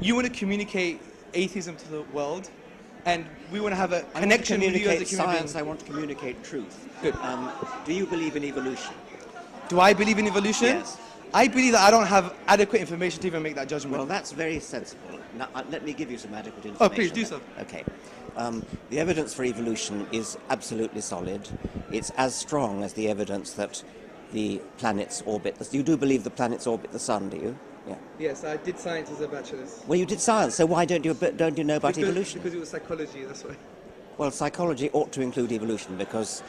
you want to communicate atheism to the world, and we want to have a connection with you as a human science. being. I want to communicate truth. Good. Do you believe in evolution? Do I believe in evolution? Yes. I believe that I don't have adequate information to even make that judgment. Well, that's very sensible. Now, let me give you some adequate information. Oh, please do so. Okay. The evidence for evolution is absolutely solid. It's as strong as the evidence that the planets orbit. You do believe the planets orbit the sun, do you? Yeah. Yes, I did science as a bachelor's. Well, you did science, so why don't you know about evolution? Because it was psychology, that's why. Well, psychology ought to include evolution because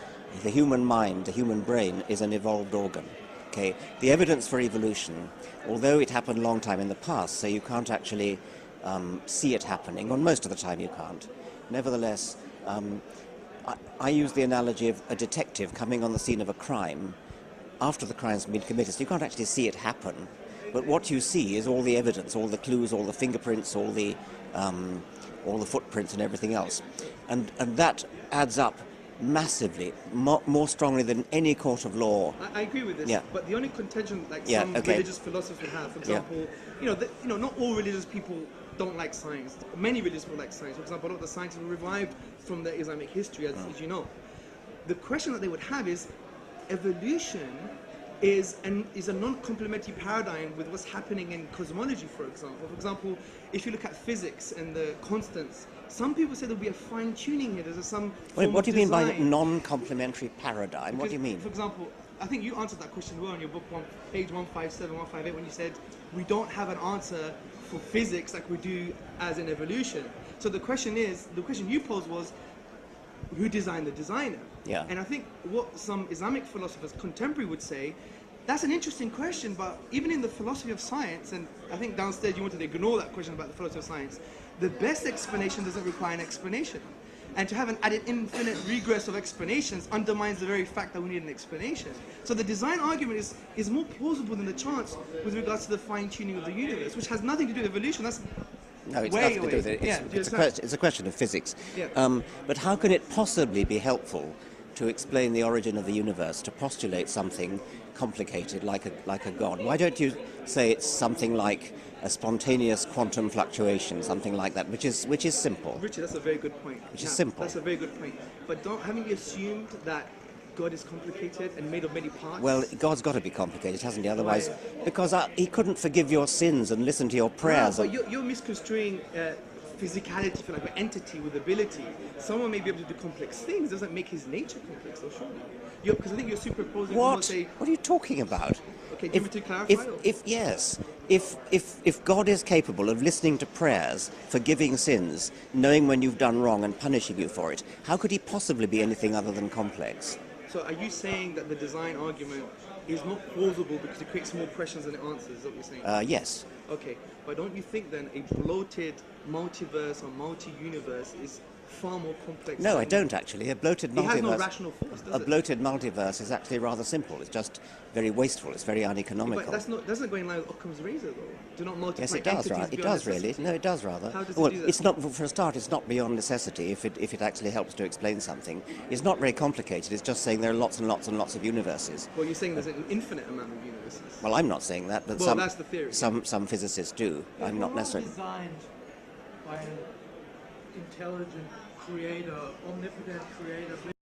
the human mind, the human brain, is an evolved organ. Okay, the evidence for evolution, although it happened a long time in the past, so you can't actually see it happening, or most of the time you can't. Nevertheless, I use the analogy of a detective coming on the scene of a crime after the crime's been committed. So you can't actually see it happen, but what you see is all the evidence, all the clues, all the fingerprints, all the footprints and everything else, and that adds up massively, more strongly than any court of law. I agree with this, yeah. But the only contention some religious philosophers have, for example, not all religious people don't like science. Many religious people like science. For example, a lot of the scientists were revived from the Islamic history, as you know. The question that they would have is, evolution is a non-complementary paradigm with what's happening in cosmology, for example. For example, if you look at physics and the constants, some people say there'll be a fine-tuning here. There's some form what do you mean by design. non-complementary paradigm? What do you mean? For example, I think you answered that question well in your book, page 157, 158, when you said we don't have an answer for physics like we do as in evolution. So the question you posed was, who designed the designer? Yeah. And I think what some Islamic philosophers contemporary would say, that's an interesting question, but even in the philosophy of science, and I think downstairs you wanted to ignore that question about the philosophy of science, the best explanation doesn't require an explanation. And to have an added infinite regress of explanations undermines the very fact that we need an explanation. So the design argument is more plausible than the chance with regards to the fine-tuning of the universe, which has nothing to do with evolution. That's no, it's way nothing away. to do with it. It's a question of physics. Yeah. But how can it possibly be helpful to explain the origin of the universe, to postulate something complicated like a god? Why don't you say it's something like a spontaneous quantum fluctuation, something like that, which is simple? Richard, that's a very good point. Which is simple. That's a very good point. But haven't you assumed that God is complicated and made of many parts? Well, God's got to be complicated, hasn't he? Otherwise, because he couldn't forgive your sins and listen to your prayers. No, but you're misconstruing physicality for like an entity with ability. Someone may be able to do complex things. Doesn't make his nature complex, though, surely. Because I think you're superposing. What are you talking about? Okay, do you want me to clarify? If God is capable of listening to prayers, forgiving sins, knowing when you've done wrong and punishing you for it, how could he possibly be anything other than complex? So are you saying that the design argument is not plausible because it creates more questions than it answers? Is that what you're saying? Yes. Okay, but don't you think then a bloated multiverse or multi-universe is far more complex? No, I don't actually. A bloated multiverse. It has no rational force, does it? A bloated multiverse is actually rather simple. It's just very wasteful. It's very uneconomical. But that's not going in line with Occam's razor, though. Do not multiply. Yes, it does. Right. It does really. No, it does rather. How does well, it do that? it's not. For a start, it's not beyond necessity. If it actually helps to explain something, it's not very complicated. It's just saying there are lots and lots and lots of universes. Well, you're saying there's an infinite amount of universes. Well, I'm not saying that, but that's the theory. Some physicists do. I'm not necessarily. Designed by an intelligent creator, omnipotent creator.